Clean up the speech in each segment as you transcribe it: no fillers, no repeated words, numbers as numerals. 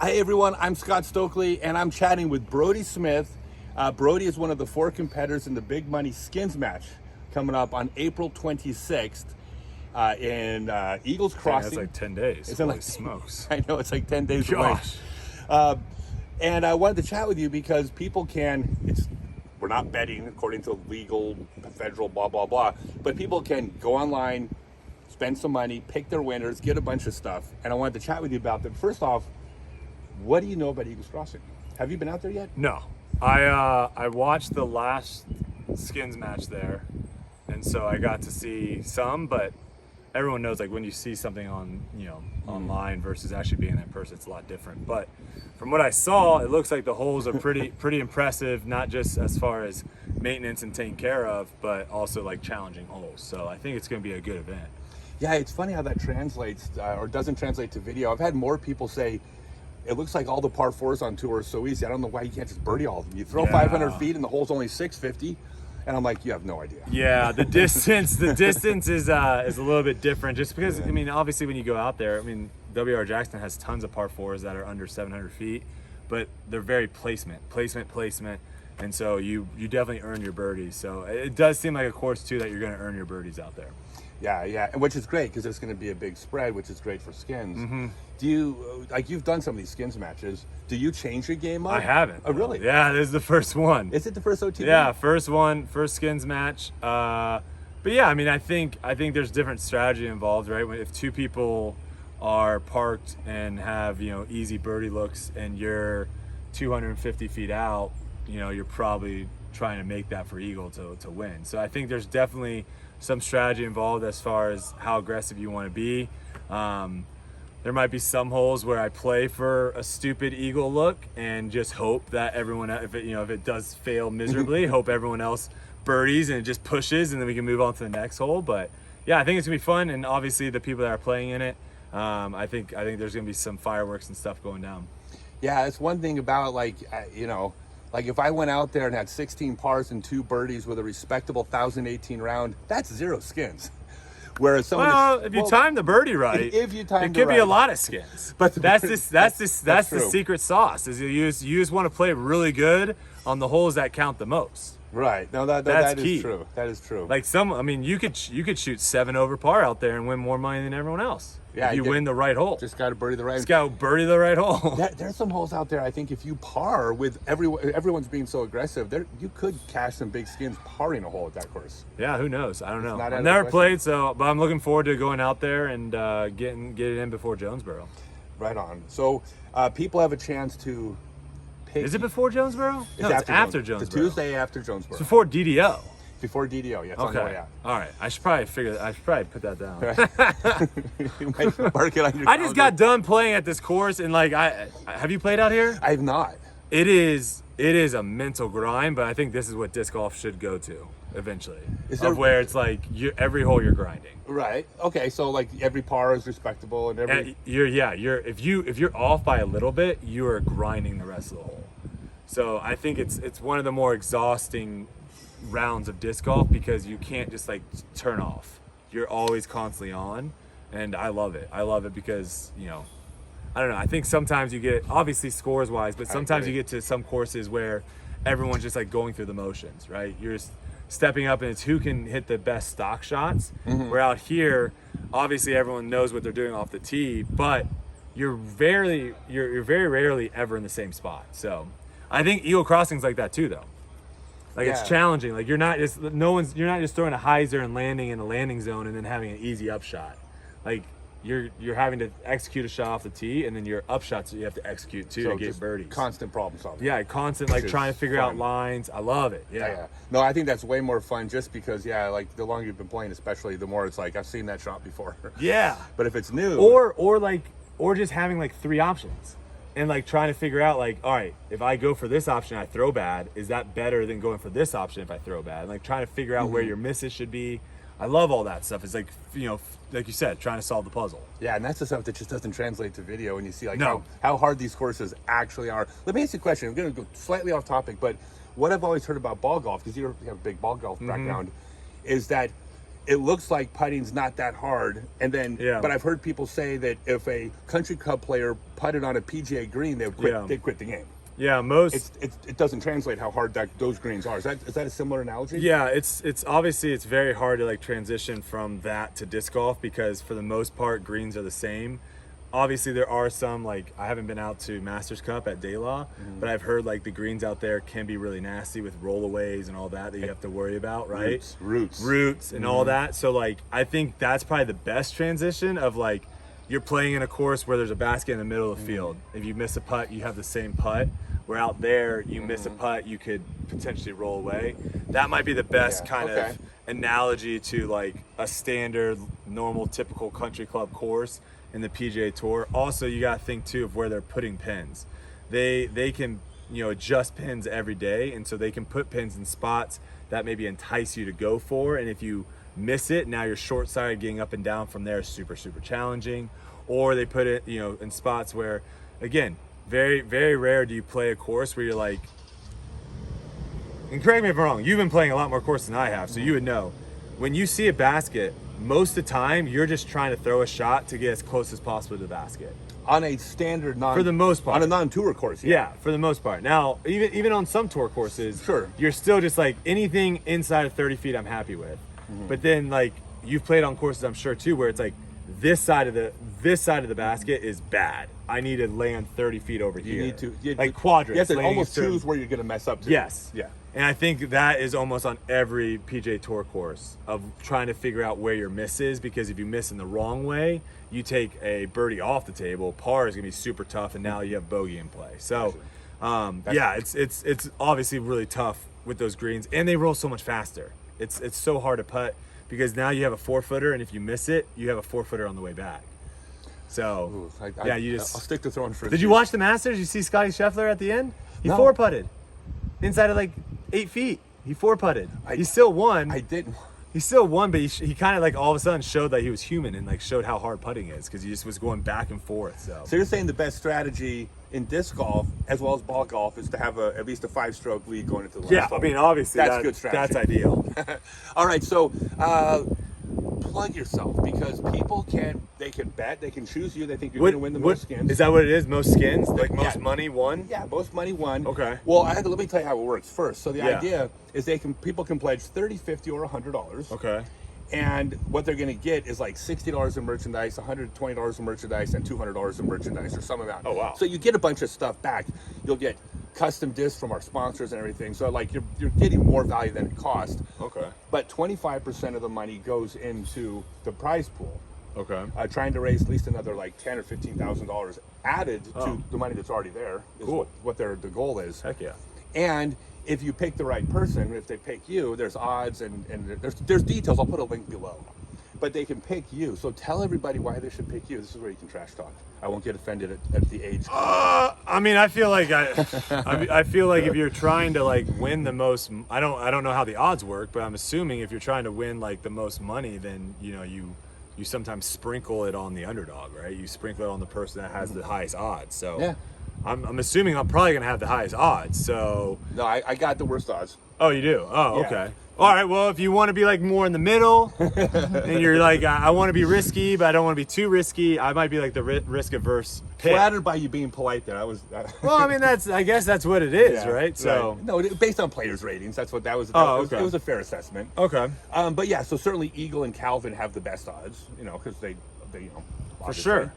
Hi everyone, I'm Scott Stokely and I'm chatting with Brodie Smith. Brodie is one of the 4 competitors in the Big Money Skins match coming up on April 26th in Eagles Crossing. It's like 10 days. It's Holy like smokes. I know, it's like 10 days Gosh. away. And I wanted to chat with you because people can, we're not betting according to legal, federal, blah, blah, blah, but people can go online, spend some money, pick their winners, get a bunch of stuff. And I wanted to chat with you about that. First off, what do you know about Eagles Crossing? Have you been out there yet? No. I watched the last skins match there, and so I got to see some, but everyone knows, like, when you see something on, online versus actually being in person, it's a lot different. But from what I saw, it looks like the holes are pretty impressive, not just as far as maintenance and taken care of, but also like challenging holes. So I think it's going to be a good event. Yeah, it's funny how that translates or doesn't translate to video. I've had more people say, it looks like all the par 4s on tour are so easy. I don't know why you can't just birdie all of them. You throw 500 feet and the hole's only 650. And I'm like, you have no idea. Yeah, the distance is a little bit different, just because, I mean, obviously when you go out there, I mean, W.R. Jackson has tons of par 4s that are under 700 feet, but they're very placement. And so you definitely earn your birdies. So it does seem like a course too that you're going to earn your birdies out there. Yeah, and which is great because there's going to be a big spread, which is great for skins. Mm-hmm. Do you, like, you've done some of these skins matches, do you change your game up? I haven't. Oh, really? Yeah, this is the first one. Is it the first OTB? Yeah, first skins match. But yeah, I mean, I think there's different strategy involved, right? If 2 people are parked and have, easy birdie looks and you're 250 feet out, you're probably trying to make that for eagle to win. So I think there's definitely some strategy involved as far as how aggressive you want to be. There might be some holes where I play for a stupid eagle look and just hope that everyone, if it does fail miserably, hope everyone else birdies and it just pushes, and then we can move on to the next hole. But yeah, I think it's gonna be fun, and obviously the people that are playing in it, I think there's gonna be some fireworks and stuff going down. Yeah, it's one thing about, like, like if I went out there and had 16 pars and 2 birdies with a respectable 1,018 round, that's 0 skins. Whereas if you time the birdie right, if you time it could be a lot of skins. But that's the secret sauce. Is you just want to play really good on the holes that count the most. Right. No, that key. is true. That is true. Like you could shoot 7 over par out there and win more money than everyone else. Yeah, if you win the right hole. Just got to birdie the right. Just got to birdie the right hole. There's some holes out there. I think if you par with everyone's being so aggressive, you could cash some big skins parring a hole at that course. Yeah, who knows? I don't know. I've never played, but I'm looking forward to going out there and get it in before Jonesboro. Right on. So people have a chance to pick. Is it before Jonesboro? No, it's after Jonesboro. It's Tuesday after Jonesboro. It's before DDO. Before DDO, yeah. It's on the way out. All right. I should probably put that down. You might mark it on your I just got done playing at this course, and have you played out here? I have not. It is a mental grind, but I think this is what disc golf should go to eventually. Where it's like every hole you're grinding. Right. Okay. So like every par is respectable, and every. If you're off by a little bit, you are grinding the rest of the hole. So I think it's one of the more exhausting rounds of disc golf because you can't just like turn off. You're always constantly on, and I love it. I love it because I don't know, I think sometimes you get, obviously scores wise, but sometimes you get to some courses where everyone's just like going through the motions, right? You're just stepping up and it's who can hit the best stock shots. Where out here, obviously everyone knows what they're doing off the tee, but you're very rarely ever in the same spot. So I think Eagle Crossing's like that too, though. Like it's challenging. Like you're not just throwing a hyzer and landing in a landing zone and then having an easy upshot. Like you're having to execute a shot off the tee, and then your upshots that you have to execute too to get birdies. Constant problem solving. Yeah, constant trying to figure out lines. I love it. Yeah. No, I think that's way more fun just because like the longer you've been playing, especially, the more it's like I've seen that shot before. Yeah. But if it's new, or just having like 3 options. And like trying to figure out like, all right, if I go for this option, I throw bad, is that better than going for this option if I throw bad? And like trying to figure out where your misses should be. I love all that stuff. It's like, like you said, trying to solve the puzzle. Yeah, and that's the stuff that just doesn't translate to video, and you see like how hard these courses actually are. Let me ask you a question. I'm going to go slightly off topic, but what I've always heard about ball golf, because you have a big ball golf background, is that it looks like putting's not that hard, and then but I've heard people say that if a country club player putted on a PGA green, they would quit. They'd quit the game. Yeah, it doesn't translate how hard those greens are. Is that a similar analogy? Yeah, it's obviously it's very hard to like transition from that to disc golf because for the most part greens are the same. Obviously there are some, like I haven't been out to Masters Cup at De La, but I've heard like the greens out there can be really nasty with rollaways and all that you have to worry about, right? Roots and all that. So like I think that's probably the best transition of like you're playing in a course where there's a basket in the middle of the field. If you miss a putt, you have the same putt. Where out there, you miss a putt, you could potentially roll away. That might be the best kind of analogy to like a standard, normal, typical country club course in the PGA Tour. Also, you got to think too of where they're putting pins. They can adjust pins every day, and so they can put pins in spots that maybe entice you to go for. And if you miss it, now you're short side, getting up and down from there is super challenging. Or they put it in spots where, again, very, very rare do you play a course where you're like, and correct me if I'm wrong, you've been playing a lot more courses than I have, so you would know. When you see a basket, most of the time, you're just trying to throw a shot to get as close as possible to the basket. On a standard for the most part. On a non-tour course, yeah, for the most part. Now, even on some tour courses, you're still just like, anything inside of 30 feet I'm happy with. But then, like, you've played on courses, I'm sure, too, where it's like, this side of the basket is bad. I need to land 30 feet over here. You need to like quadrants. You have to almost choose where you're going to mess up to. Yes. Yeah. And I think that is almost on every PGA Tour course of trying to figure out where your miss is, because if you miss in the wrong way, you take a birdie off the table. Par is going to be super tough, and now you have bogey in play. So, it's obviously really tough with those greens, and they roll so much faster. It's so hard to putt because now you have a 4-footer, and if you miss it, you have a 4-footer on the way back. So, I'll stick to throwing for. Did you watch the Masters? You see Scotty Scheffler at the end? He 4-putted inside of like 8 feet. He 4-putted. He still won. I didn't. He still won, but he kind of like all of a sudden showed that he was human and like showed how hard putting is because he just was going back and forth. So you're saying the best strategy in disc golf as well as ball golf is to have at least a 5-stroke lead going into the last I mean, obviously that's good strategy. That's ideal. All right, so plug yourself, because people can bet, they can choose you. They think you're going to win the most skins. Is that what it is? Most skins? Like most money won? Yeah, most money won. Okay. Well, let me tell you how it works first. So the idea is people can pledge $30, $50, or $100. Okay. And what they're going to get is like $60 in merchandise, $120 in merchandise, and $200 in merchandise, or some amount. Oh, wow. So you get a bunch of stuff back. You'll get custom discs from our sponsors and everything. So like you're getting more value than it cost. Okay. But 25% of the money goes into the prize pool. Okay. Trying to raise at least another like $10,000 or $15,000 added to the money that's already there is what the goal is. Heck yeah. And if you pick the right person, if they pick you, there's odds and there's details. I'll put a link below. But they can pick you. So tell everybody why they should pick you. This is where you can trash talk. I won't get offended at the age. I mean, I feel like I feel like if you're trying to like win the most, I don't know how the odds work, but I'm assuming if you're trying to win like the most money, then you sometimes sprinkle it on the underdog, right? You sprinkle it on the person that has the highest odds. So yeah. I'm assuming I'm probably gonna have the highest odds. So no, I got the worst odds. Oh, you do? Oh, yeah. Okay. All right. Well, if you want to be like more in the middle, and you're like, I want to be risky, but I don't want to be too risky. I might be like the risk averse pick. Flattered by you being polite there. Well, I mean, I guess that's what it is, right? So no, based on players' ratings, that's what that was. Okay. It was a fair assessment. Okay. But yeah, so certainly Eagle and Calvin have the best odds, because they for sure.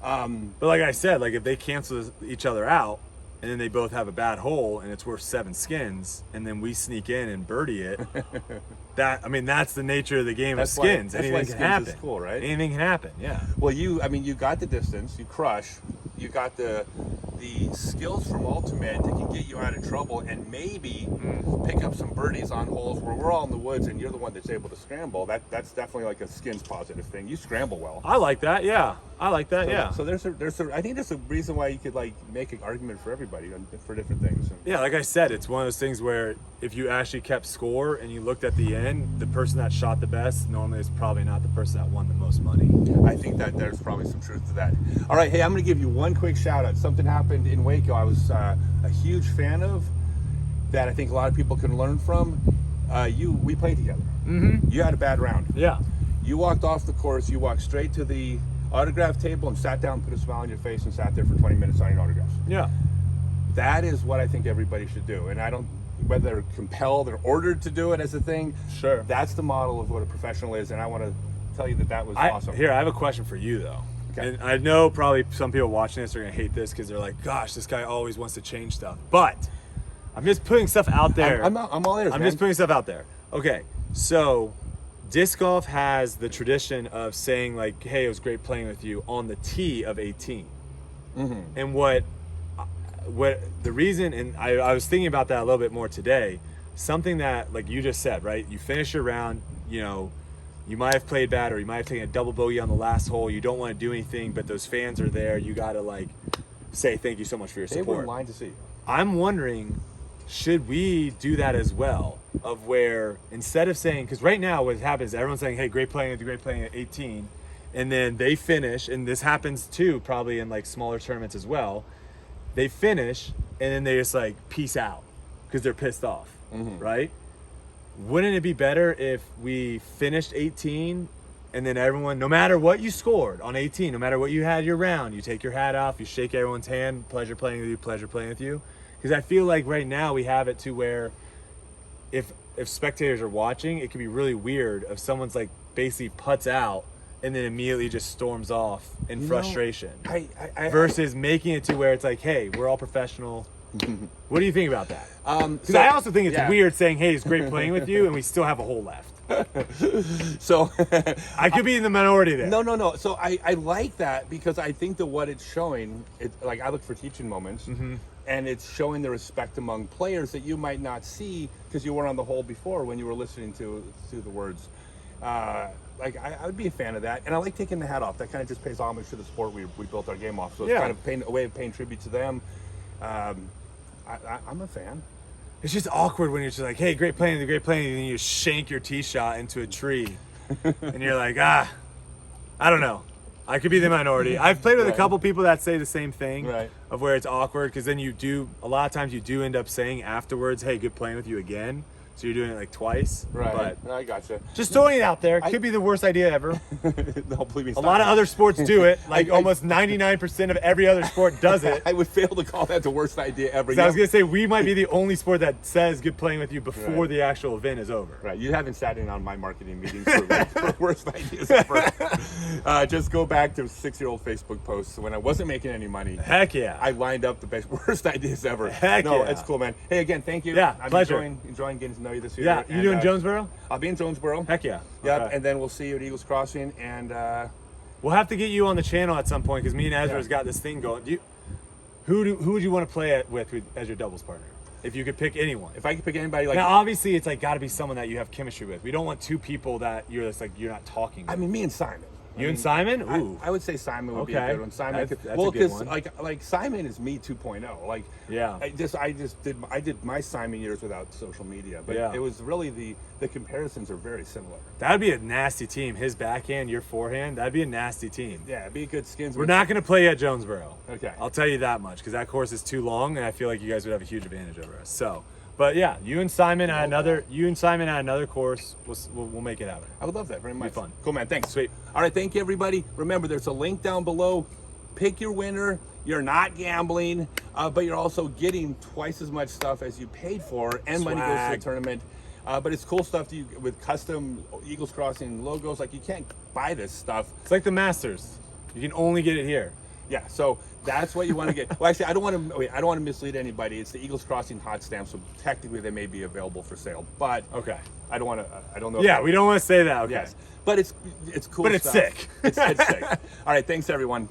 But like I said, like if they cancel each other out, and then they both have a bad hole and it's worth 7 skins, and then we sneak in and birdie it, that's the nature of the game of skins. Anything can happen. Is cool, right? Anything can happen, yeah. Well, you got the distance, you crush, you got the skills from Ultimate that can get you out of trouble and maybe pick up some birdies on holes where we're all in the woods and you're the one that's able to scramble. That's definitely like a skins positive thing. You scramble well. I like that, yeah. Yeah. So I think there's a reason why you could like make an argument for everybody for different things. Yeah, like I said, it's one of those things where if you actually kept score and you looked at the end, the person that shot the best normally is probably not the person that won the most money. I think that there's probably some truth to that. All right, hey, I'm going to give you one quick shout out. Something happened in Waco I was a huge fan of that I think a lot of people can learn from. we played together. Mm-hmm. You had a bad round. Yeah. You walked off the course. You walked straight to the autograph table and sat down, put a smile on your face, and sat there for 20 minutes signing autographs. Yeah. That is what I think everybody should do. And I don't, whether they're compelled or ordered to do it as a thing. Sure. That's the model of what a professional is, and I want to tell you that was awesome. Here, I have a question for you though. Okay. And I know probably some people watching this are gonna hate this because they're like, "Gosh, this guy always wants to change stuff." But I'm just putting stuff out there. I'm all ears, I'm man. just putting stuff out there. Okay, so disc golf has the tradition of saying like, "Hey, it was great playing with you" on the tee of 18. Mm-hmm. And what the reason, and I was thinking about that a little bit more today. Something that, like you just said, right? You finish your round, you know, you might have played bad, or you might have taken a double bogey on the last hole. You don't want to do anything, but those fans are there. You got to like say thank you so much for your They support. were in line to see you. I'm wondering, should we do that as well? Of where instead of saying, because right now what happens, everyone's saying, "Hey, great playing at 18," and then they finish, and this happens too, probably in like smaller tournaments as well. They finish, and then they just like peace out because they're pissed off, right? Wouldn't it be better if we finished 18 and then everyone, no matter what you scored on 18, no matter what you had your round, you take your hat off, you shake everyone's hand, pleasure playing with you, pleasure playing with you? Because I feel like right now we have it to where if spectators are watching, it can be really weird if someone's like basically putts out and then immediately just storms off in frustration. Versus making it to where it's like, hey, we're all professional. What do you think about that? Because I also think it's weird saying, "Hey, it's great playing with you," and we still have a hole left. So I could be in the minority there. No. So I like that because I think that what it's showing, like I look for teaching moments, and it's showing the respect among players that you might not see because you weren't on the hole before when you were listening to the words. Like I would be a fan of that, and I like taking the hat off. That kind of just pays homage to the sport we built our game off. So it's kind of a way of paying tribute to them. I'm a fan. It's just awkward when you're just like, "Hey, great playing, and then you shank your tee shot into a tree, and you're like, I don't know. I could be the minority. I've played with a couple people that say the same thing, of where it's awkward because then a lot of times you do end up saying afterwards, "Hey, good playing with you again." So you're doing it like twice. Right. But I gotcha. Just throwing it out there. Could be the worst idea ever. No, believe me, a lot of other sports do it. Like almost 99% of every other sport does it. I would fail to call that the worst idea ever. I was going to say, we might be the only sport that says good playing with you before the actual event is over. Right. You haven't sat in on my marketing meetings for worst ideas ever. Just go back to 6-year-old Facebook posts when I wasn't making any money. Heck yeah. I lined up the worst ideas ever. Heck no, yeah. it's cool, man. Hey, again, thank you. Yeah, I'm pleasure. enjoying getting to know you this year. Yeah, you doing Jonesboro? I'll be in Jonesboro. Heck yeah. Yep, Okay. and then we'll see you at Eagles Crossing. And we'll have to get you on the channel at some point because me and Ezra's got this thing going. Who would you want to play it with as your doubles partner? If you could pick anyone. If I could pick anybody, like now, obviously, it's like got to be someone that you have chemistry with. We don't want two people that you're just like you're not talking with. I mean, me and Simon. And Simon? Ooh. I would say Simon would be a good one. Simon, that's a well, good one. like Simon is me 2.0. Like, I did my Simon years without social media, but it was really the comparisons are very similar. That'd be a nasty team. His backhand, your forehand. That'd be a nasty team. Yeah, it'd be good skins. We're not going to play at Jonesboro. Okay, I'll tell you that much because that course is too long, and I feel like you guys would have a huge advantage over us. So. But yeah, you and Simon at another course, we'll make it happen. I would love that very much. It'd be fun. Cool, man. Thanks. Sweet. All right, thank you, everybody. Remember, there's a link down below. Pick your winner. You're not gambling, but you're also getting twice as much stuff as you paid for, and money goes to the tournament. But it's cool stuff with custom Eagles Crossing logos. Like, you can't buy this stuff. It's like the Masters. You can only get it here. Yeah, so that's what you want to get. Well, actually, I don't want to mislead anybody. It's the Eagles Crossing hot stamp, so technically they may be available for sale. But I don't want to. I don't know. Yeah, we don't want to say that. Okay. Yes, but it's cool. But stuff. it's sick. It's sick. All right, thanks everyone.